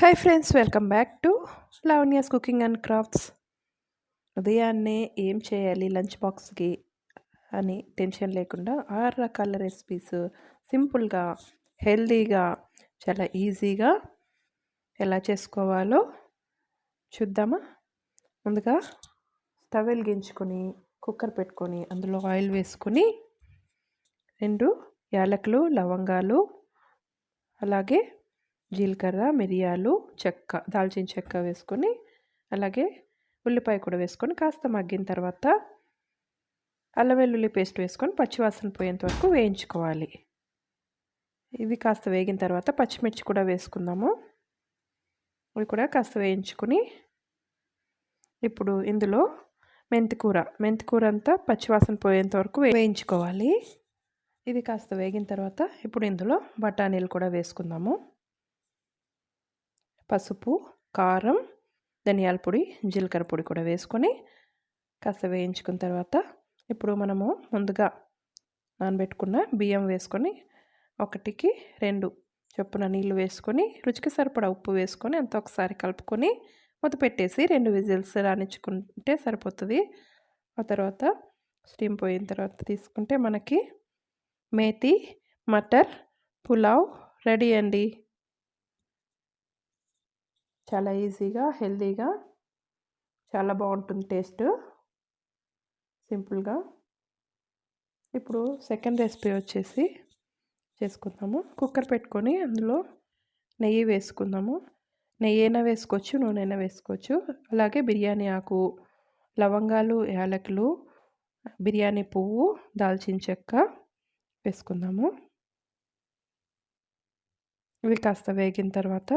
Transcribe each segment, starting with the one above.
Hi friends, welcome back to Lavanya's cooking and crafts. ఉదయాన్నే ఏం చేయాలి లంచ్ బాక్స్కి అని టెన్షన్ లేకుండా 6 రకాల రెసిపీస్ సింపుల్గా, హెల్దీగా, చాలా ఈజీగా ఎలా చేసుకోవాలో చూద్దామా. ముందుగా స్టవ్ వెలిగించుకొని కుక్కర్ పెట్టుకొని అందులో ఆయిల్ వేసుకొని 2 యాలకులు, లవంగాలు, అలాగే జీలకర్ర, మిరియాలు, చెక్క, దాల్చిన చెక్క వేసుకొని, అలాగే ఉల్లిపాయ కూడా వేసుకొని కాస్త మగ్గిన తర్వాత అల్లం వెల్లుల్లి పేస్ట్ వేసుకొని పచ్చివాసన పోయేంత వరకు వేయించుకోవాలి. ఇవి కాస్త వేగిన తర్వాత పచ్చిమిర్చి కూడా వేసుకుందాము. ఇవి కూడా కాస్త వేయించుకొని ఇప్పుడు ఇందులో మెంతికూర అంతా పచ్చివాసన పోయేంత వరకు వేయించుకోవాలి. ఇది కాస్త వేగిన తర్వాత ఇప్పుడు ఇందులో బఠానీలు కూడా వేసుకుందాము. పసుపు, కారం, ధనియాల పొడి, జీలకర్ర పొడి కూడా వేసుకొని కాస్త వేయించుకున్న తర్వాత ఇప్పుడు మనము ముందుగా నానబెట్టుకున్న బియ్యం వేసుకొని 1కి 2 చొప్పున నీళ్ళు వేసుకొని రుచికి సరిపడా ఉప్పు వేసుకొని అంతా ఒకసారి కలుపుకొని మూత పెట్టేసి 2 విజిల్స్ రానిచ్చుకుంటే సరిపోతుంది. ఆ తర్వాత స్టీమ్ పోయిన తర్వాత తీసుకుంటే మనకి మేతి మటర్ పులావ్ రెడీ అండి. చాలా ఈజీగా, హెల్తీగా, చాలా బాగుంటుంది టేస్ట్, సింపుల్గా. ఇప్పుడు సెకండ్ రెసిపీ వచ్చేసి చేసుకుందాము. కుక్కర్ పెట్టుకొని అందులో నెయ్యి వేసుకుందాము. నెయ్యి అయినా వేసుకోవచ్చు, నూనె అయినా వేసుకోవచ్చు. అలాగే బిర్యానీ ఆకు, లవంగాలు, యాలకులు, బిర్యానీ పువ్వు, దాల్చిన చెక్క వేసుకుందాము. ఇవి కాస్త వేగిన తర్వాత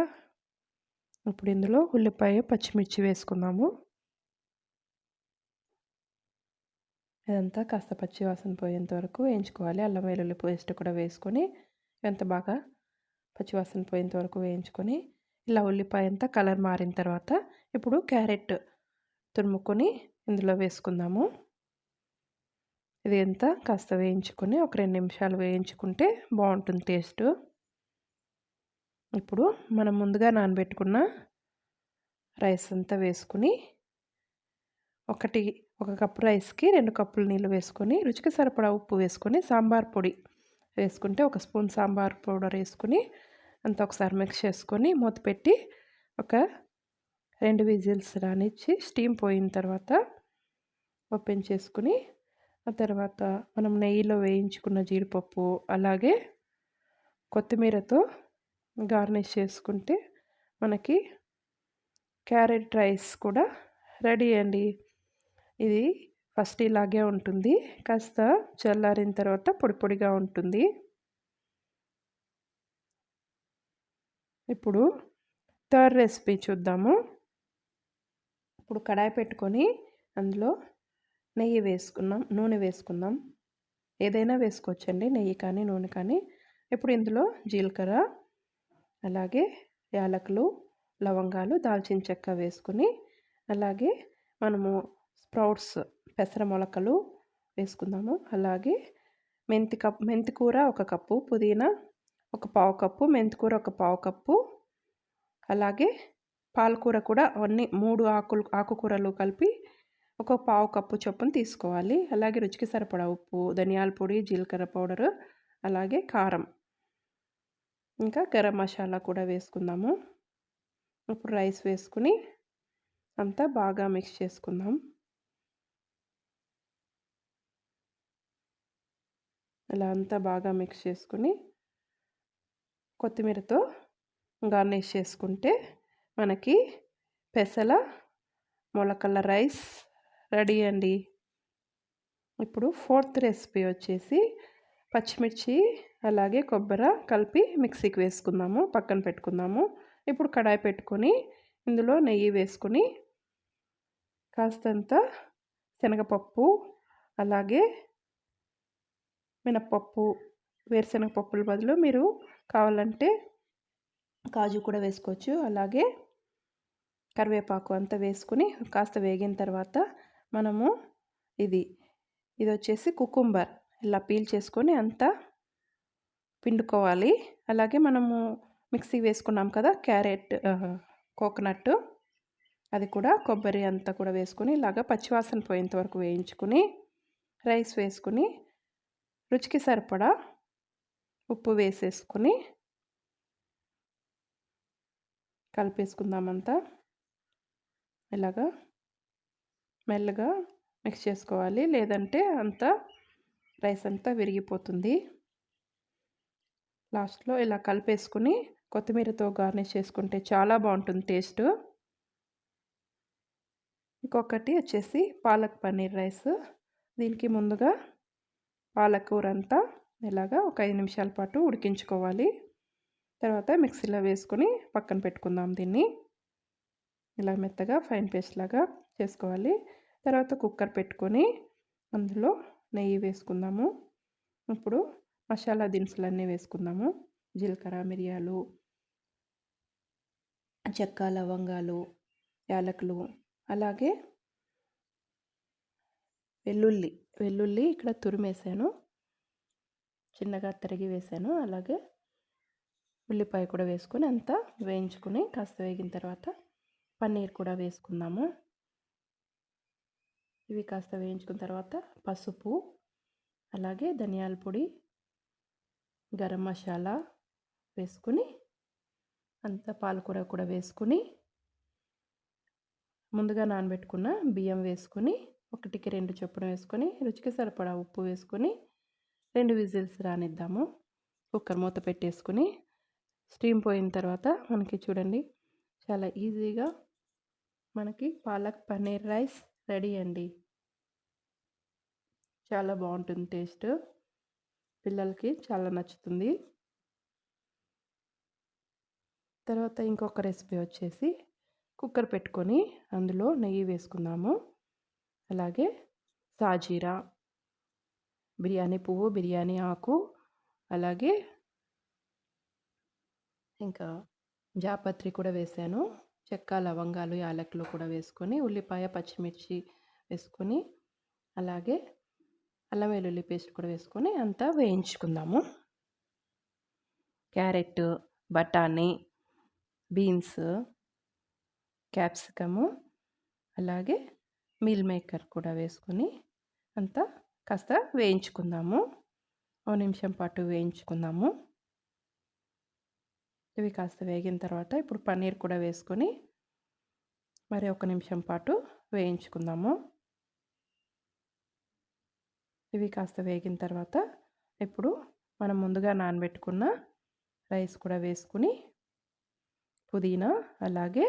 ఇప్పుడు ఇందులో ఉల్లిపాయ, పచ్చిమిర్చి వేసుకుందాము. ఇదంతా కాస్త పచ్చి వాసన పోయేంత వరకు వేయించుకోవాలి. అల్లం వెల్లుల్లి పేస్ట్ కూడా వేసుకొని ఎంత బాగా పచ్చివాసన పోయేంత వరకు వేయించుకొని ఇలా ఉల్లిపాయ అంతా కలర్ మారిన తర్వాత ఇప్పుడు క్యారెట్ తురుముకొని ఇందులో వేసుకుందాము. ఇది అంతా కాస్త వేయించుకొని ఒక 2 నిమిషాలు వేయించుకుంటే బాగుంటుంది టేస్ట్. ఇప్పుడు మనం ముందుగా నానబెట్టుకున్న రైస్ అంతా వేసుకుని ఒక కప్పు రైస్కి 2 కప్పులు నీళ్ళు వేసుకొని రుచికి సరిపడా ఉప్పు వేసుకొని సాంబార్ పొడి వేసుకుంటే 1 స్పూన్ సాంబార్ పౌడర్ వేసుకుని అంతా ఒకసారి మిక్స్ చేసుకొని మూత పెట్టి ఒక 2 విజిల్స్ రానిచ్చి స్టీమ్ పోయిన తర్వాత ఓపెన్ చేసుకుని ఆ తర్వాత మనం నెయ్యిలో వేయించుకున్న జీడిపప్పు అలాగే కొత్తిమీరతో గార్నిష్ చేసుకుంటే మనకి క్యారెట్ రైస్ కూడా రెడీ అండి. ఇది ఫస్ట్ ఇలాగే ఉంటుంది, కాస్త చల్లారిన తర్వాత పొడి పొడిగా ఉంటుంది. ఇప్పుడు థర్డ్ రెసిపీ చూద్దాము. ఇప్పుడు కడాయి పెట్టుకొని అందులో నూనె వేసుకుందాం. ఏదైనా వేసుకోవచ్చండి, నెయ్యి కానీ నూనె కానీ. ఇప్పుడు ఇందులో జీలకర్ర, అలాగే యాలకులు, లవంగాలు, దాల్చిన చెక్క వేసుకుని అలాగే మనము స్ప్రౌట్స్, పెసర మొలకలు వేసుకుందాము. అలాగే మెంతికూర 1 కప్పు, పుదీనా 1 పావు కప్పు, మెంతికూర 1 పావు కప్పు, అలాగే పాలకూర కూడా అన్ని 3 ఆకుకూరలు కలిపి 1 పావు కప్పు చొప్పున తీసుకోవాలి. అలాగే రుచికి సరిపడా ఉప్పు, ధనియాల పొడి, జీలకర్ర పౌడరు, అలాగే కారం, ఇంకా గరం మసాలా కూడా వేసుకుందాము. ఇప్పుడు రైస్ వేసుకుని అంతా బాగా మిక్స్ చేసుకుందాం. ఇలా అంతా బాగా మిక్స్ చేసుకుని కొత్తిమీరతో గార్నిష్ చేసుకుంటే మనకి పెసల మొలకల రైస్ రెడీ అండి. ఇప్పుడు ఫోర్త్ రెసిపీ వచ్చేసి పచ్చిమిర్చి అలాగే కొబ్బరి కలిపి మిక్సీకి వేసుకుందాము, పక్కన పెట్టుకుందాము. ఇప్పుడు కడాయి పెట్టుకొని ఇందులో నెయ్యి వేసుకొని కాస్తంత శనగపప్పు, అలాగే మినప్పప్పు, వేరుశనగపప్పుల బదులు మీరు కావాలంటే కాజు కూడా వేసుకోవచ్చు. అలాగే కరివేపాకు అంతా వేసుకుని కాస్త వేగిన తర్వాత మనము ఇది వచ్చేసి కుకుంబర్ ఇలా పీల్ చేసుకొని అంతా పిండుకోవాలి. అలాగే మనము మిక్సీ వేసుకున్నాం కదా క్యారెట్ కోకోనట్ అది కూడా కొబ్బరి అంతా కూడా వేసుకొని ఇలాగా పచ్చివాసన పోయేంత వరకు వేయించుకుని రైస్ వేసుకుని రుచికి సరిపడా ఉప్పు వేసేసుకుని కలిపేసుకుందామంతా ఇలాగా మెల్లగా మిక్స్ చేసుకోవాలి, లేదంటే అంతా రైస్ అంతా విరిగిపోతుంది. లాస్ట్లో ఇలా కలిపేసుకుని కొత్తిమీరతో గార్నిష్ చేసుకుంటే చాలా బాగుంటుంది టేస్ట్. ఇంకొకటి వచ్చేసి పాలక్ పన్నీర్ రైస్. దీనికి ముందుగా పాలకూర అంతా ఇలాగా ఒక 5 నిమిషాల పాటు ఉడికించుకోవాలి. తర్వాత మిక్సీలో వేసుకొని పక్కన పెట్టుకుందాం. దీన్ని ఇలా మెత్తగా ఫైన్ పేస్ట్ లాగా చేసుకోవాలి. తర్వాత కుక్కర్ పెట్టుకొని అందులో నెయ్యి వేసుకుందాము. ఇప్పుడు మసాలా దినుసులన్నీ వేసుకుందాము. జీలకర్ర, మిరియాలు, చెక్క, లవంగాలు, యాలకులు, అలాగే వెల్లుల్లి ఇక్కడ తురిమేసాను, చిన్నగా తరిగి వేసాను. అలాగే ఉల్లిపాయ కూడా వేసుకొని అంతా వేయించుకుని కాస్త వేగిన తర్వాత పన్నీర్ కూడా వేసుకుందాము. ఇవి కాస్త వేయించుకున్న తర్వాత పసుపు, అలాగే ధనియాల పొడి, గరం మసాలా వేసుకుని అంతా పాలకూర కూడా వేసుకుని ముందుగా నానబెట్టుకున్న బియ్యం వేసుకుని 1కి 2 చొప్పున వేసుకొని రుచికి సరిపడా ఉప్పు వేసుకొని 2 విజిల్స్ రానిద్దాము. కుక్కర్ మూత పెట్టేసుకుని స్టీమ్ పోయిన తర్వాత మనకి చూడండి చాలా ఈజీగా మనకి పాలక్ పన్నీర్ రైస్ రెడీ అండి. చాలా బాగుంటుంది టేస్ట్, పిల్లలకి చాలా నచ్చుతుంది. తర్వాత ఇంకొక రెసిపీ వచ్చేసి కుక్కర్ పెట్టుకొని అందులో నెయ్యి వేసుకుందాము. అలాగే సాజీరా, బిర్యానీ పువ్వు, బిర్యానీ ఆకు, అలాగే ఇంకా జాపత్రి కూడా వేసాను. చెక్క, లవంగాలు, యాలకులు కూడా వేసుకొని ఉల్లిపాయ, పచ్చిమిర్చి వేసుకొని అలాగే అల్లం వెల్లుల్లి పేస్ట్ కూడా వేసుకొని అంతా వేయించుకుందాము. క్యారెట్, బఠానీ, బీన్స్, క్యాప్సికము, అలాగే మీల్ మేకర్ కూడా వేసుకొని అంతా కాస్త వేయించుకుందాము. 1 నిమిషం పాటు వేయించుకుందాము. ఇవి కాస్త వేగిన తర్వాత ఇప్పుడు పన్నీర్ కూడా వేసుకొని మరి 1 నిమిషం పాటు వేయించుకుందాము. ఇవి కాస్త వేగిన తర్వాత ఇప్పుడు మనం ముందుగా నానబెట్టుకున్న రైస్ కూడా వేసుకుని పుదీనా, అలాగే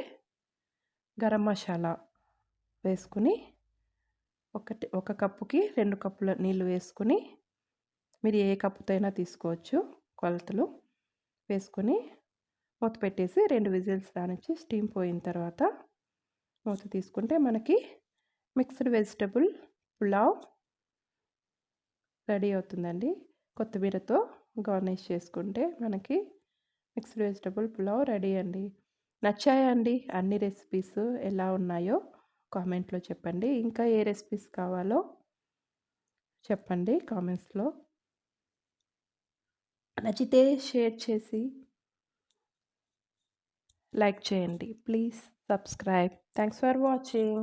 గరం మసాలా వేసుకుని ఒక కప్పుకి 2 కప్పుల నీళ్ళు వేసుకుని మీరు ఏ కప్పుతో అయినా తీసుకోవచ్చు కొలతలు వేసుకొని మూత పెట్టేసి 2 విజిల్స్ రానిచ్చి స్టీమ్ పోయిన తర్వాత మూత తీసుకుంటే మనకి మిక్స్డ్ వెజిటబుల్ పులావ్ రెడీ అవుతుందండి. కొత్తిమీరతో గార్నిష్ చేసుకుంటే మనకి మిక్స్డ్ వెజిటబుల్ పులావ్ రెడీ అండి. నచ్చాయా అండి అన్ని రెసిపీస్? ఎలా ఉన్నాయో కామెంట్లో చెప్పండి. ఇంకా ఏ రెసిపీస్ కావాలో చెప్పండి కామెంట్స్లో. నచ్చితే షేర్ చేసి లైక్ చేయండి. Please subscribe. Thanks for watching.